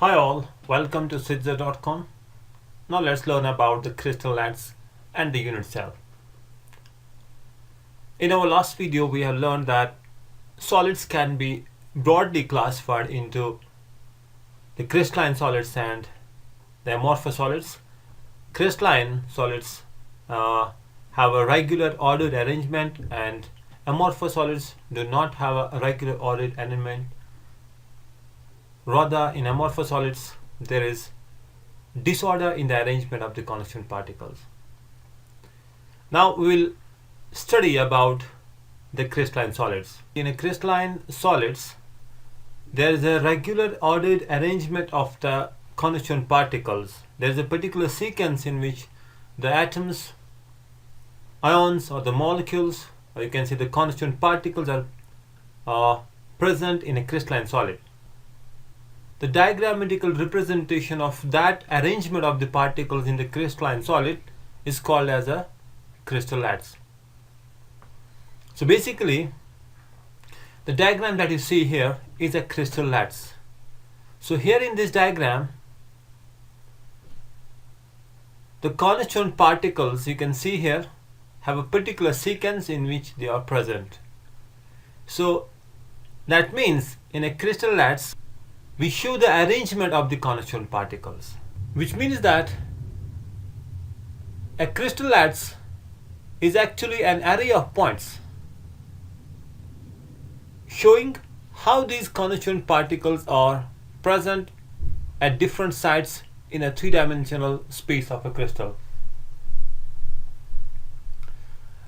Hi all, welcome to Sidza.com. Now let's learn about the crystal lattice and the unit cell. In our last video we have learned that solids can be broadly classified into the crystalline solids and the amorphous solids. Crystalline solids have a regular ordered arrangement and amorphous solids do not have a regular ordered arrangement. Rather, in amorphous solids, there is disorder in the arrangement of the constituent particles. Now we will study about the crystalline solids. In a crystalline solids, there is a regular ordered arrangement of the constituent particles. There is a particular sequence in which the atoms, ions, or the molecules, or you can say the constituent particles, are present in a crystalline solid. The diagrammatical representation of that arrangement of the particles in the crystalline solid is called as a crystal lattice. So basically, the diagram that you see here is a crystal lattice. So here in this diagram, the constituent particles you can see here have a particular sequence in which they are present. So that means in a crystal lattice, we show the arrangement of the constituent particles, which means that a crystal lattice is actually an array of points showing how these constituent particles are present at different sites in a three-dimensional space of a crystal.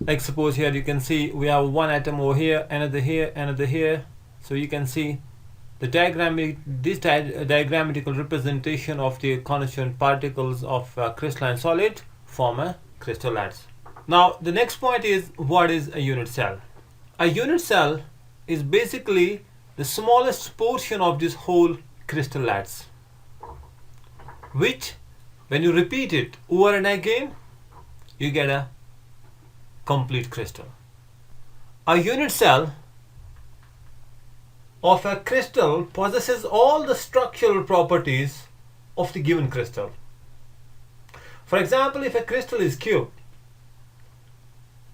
Like suppose here you can see we have one atom over here, another here, another here. So you can see the diagrammatical representation of the constituent particles of a crystalline solid form a crystal lattice. Now the next point is, what is a unit cell? A unit cell is basically the smallest portion of this whole crystal lattice, which when you repeat it over and again, you get a complete crystal. A unit cell of a crystal possesses all the structural properties of the given crystal. For example, if a crystal is cubed,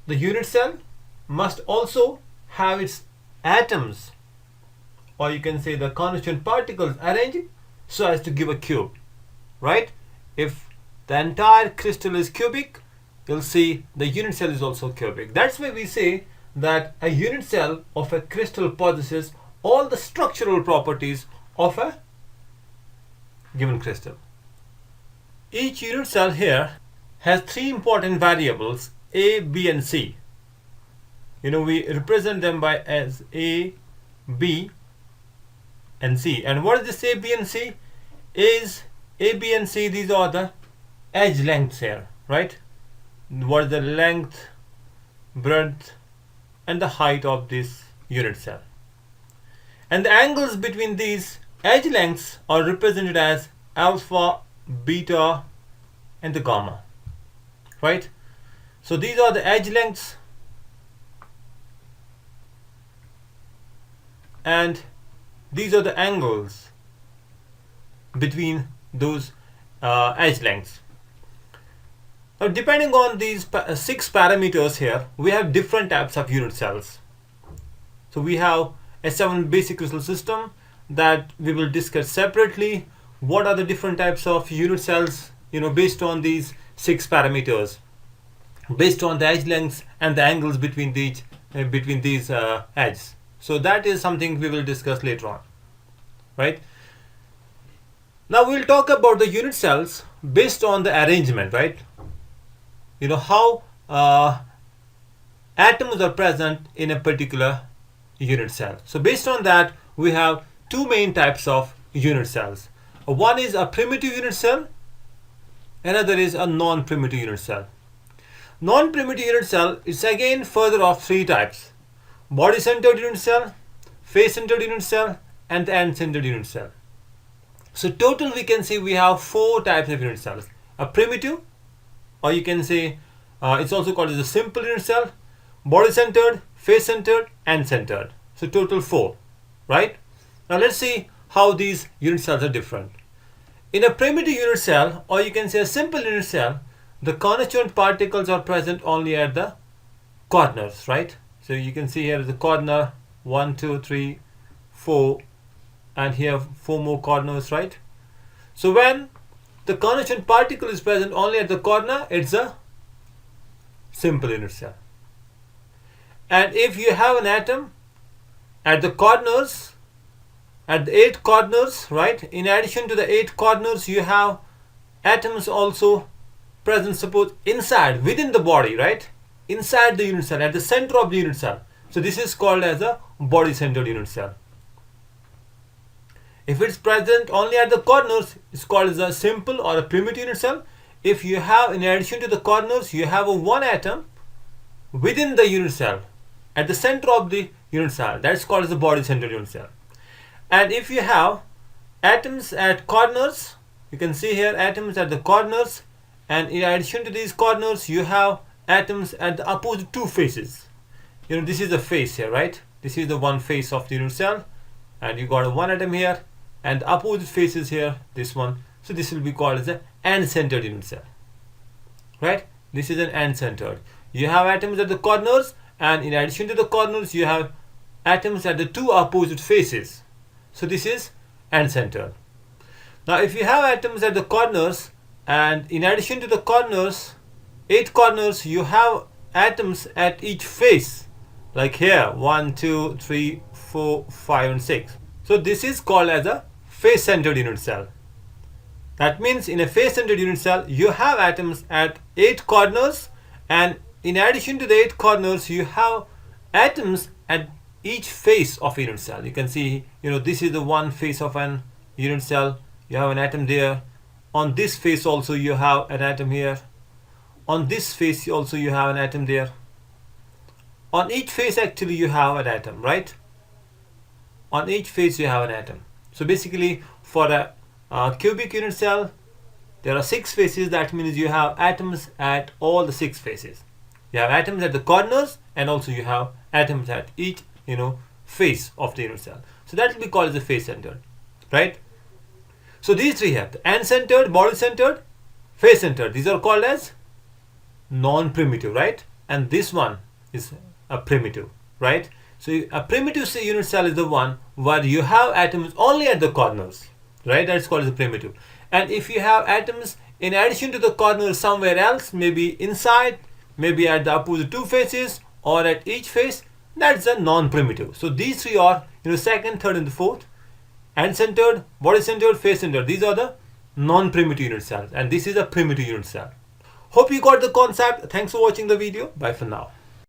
the unit cell must also have its atoms, or you can say the constituent particles, arranged so as to give a cube, right? If the entire crystal is cubic, you'll see the unit cell is also cubic. That's why we say that a unit cell of a crystal possesses all the structural properties of a given crystal. Each unit cell here has three important variables, A, B and C. We represent them by as A, B and C. And what is this A, B and C? Is A, B and C, these are the edge lengths here, right? What is the length, breadth and the height of this unit cell. And the angles between these edge lengths are represented as alpha, beta and the gamma, right? So these are the edge lengths and these are the angles between those edge lengths. Now depending on these 6 parameters here, we have different types of unit cells. So we have a 7 basic crystal system that we will discuss separately. What are the different types of unit cells, based on these 6 parameters, based on the edge lengths and the angles between these edges. So that is something we will discuss later on, right? Now we'll talk about the unit cells based on the arrangement, right? How atoms are present in a particular unit cell. So based on that, we have 2 main types of unit cells. One is a primitive unit cell, another is a non-primitive unit cell. Non-primitive unit cell is again further of 3 types: body-centered unit cell, face-centered unit cell and the end-centered unit cell. So total we can see we have 4 types of unit cells: a primitive, or you can say it's also called as a simple unit cell, body-centered, face-centered and centered. So total 4, right? Now let's see how these unit cells are different. In a primitive unit cell, or you can say a simple unit cell, the constituent particles are present only at the corners, right? So you can see here the corner 1, 2, 3, 4, and here 4 more corners, right? So when the constituent particle is present only at the corner, it's a simple unit cell. And if you have an atom at the corners, at the 8 corners, right, in addition to the 8 corners, you have atoms also present, suppose inside, within the body, right, inside the unit cell, at the center of the unit cell. So this is called as a body centered unit cell. If it's present only at the corners, it's called as a simple or a primitive unit cell. If you have, in addition to the corners, you have a one atom within the unit cell, at the center of the unit cell, that's called as a body centered unit cell. And if you have atoms at corners, you can see here atoms at the corners, and in addition to these corners, you have atoms at the opposite two faces. This is the face here, right? This is the one face of the unit cell, and you got a one atom here, and the opposite faces here, this one. So this will be called as an end-centered unit cell, right? This is an end-centered. You have atoms at the corners, and in addition to the corners, you have atoms at the two opposite faces. So this is end-centered. Now if you have atoms at the corners, and in addition to the corners, 8 corners, you have atoms at each face, like here 1, 2, 3, 4, 5, and 6. So this is called as a face-centered unit cell. That means in a face-centered unit cell, you have atoms at 8 corners, and in addition to the 8 corners, you have atoms at each face of a unit cell. You can see, this is the one face of an unit cell. You have an atom there. On this face also you have an atom here. On this face also you have an atom there. On each face actually you have an atom, right? On each face you have an atom. So basically for a cubic unit cell, there are 6 faces. That means you have atoms at all the 6 faces. You have atoms at the corners, and also you have atoms at each face of the unit cell. So that will be called as a face-centered, right? So these three have the end-centered, body-centered, face-centered. These are called as non-primitive, right? And this one is a primitive, right? So a primitive unit cell is the one where you have atoms only at the corners, right? That's called as a primitive. And if you have atoms in addition to the corners somewhere else, maybe inside, maybe at the opposite two faces, or at each face, that's a non-primitive. So these three are, second, third, and the fourth. End-centered, body-centered, face-centered. These are the non-primitive unit cells, and this is a primitive unit cell. Hope you got the concept. Thanks for watching the video. Bye for now.